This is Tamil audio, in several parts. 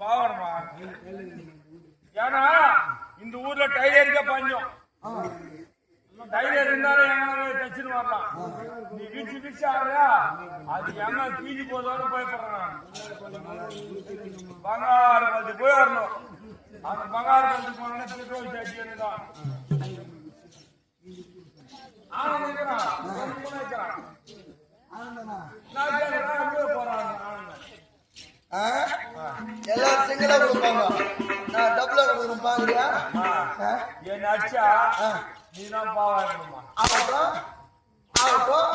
பாவமா ஏன்னா இந்த ஊர்ல டைலருக்கே பஞ்சம். டைலர் இருந்தாலும் எங்க தச்சுன்னு வரலாம். நீ வீச்சு வீச்சு ஆடுறியா அது எங்க கீழி போதாலும் பயப்படுறான். பங்காரு கல்வி போய் வரணும். அந்த பங்காரு கல்வி போனா பெட்ரோல் சாட்சி தான் எல்லாரும் சிங்கிளா கொடுப்பாங்க. நான் டபுளா கொடுக்குறேன் பாக்குறியா? என்ன அடிச்சா நீதான் பாவாடணுமா? ஆகட்டும் ஆகட்டும்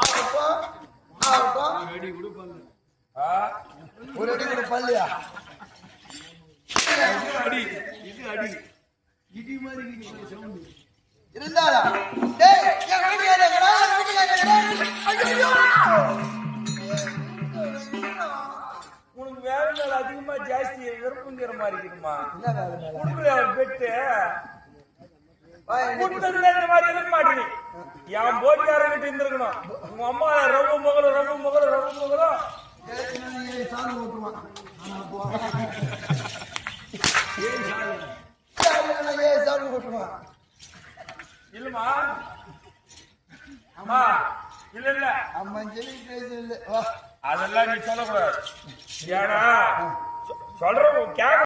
ஆகட்டும் ஆகட்டும். ஒரு அடி கூட பல்லையா? அடி இது அடி இடி மாதிரி இருந்தாளா? உனக்கு வேலை மேல அதிகமா ஜாஸ்தி விருப்பங்கிற மாதிரி இருக்குமா? பெட்டு இந்த மாதிரி இருக்க மாட்டேங்க. என் போட்டியாரங்கிட்ட இருந்திருக்கணும். உங்க அம்மா ரவு முகலும் ரவு முகலும் ரவு முகலும் சாமி ஓட்டுவான். சாமி ஓட்டுவான் இல்லமா? அம்மா இல்ல இல்ல அம்மன் சொல்லி அதெல்லாம் நீ சொல்லக்கூடாது. ஏன்னா சொல்ற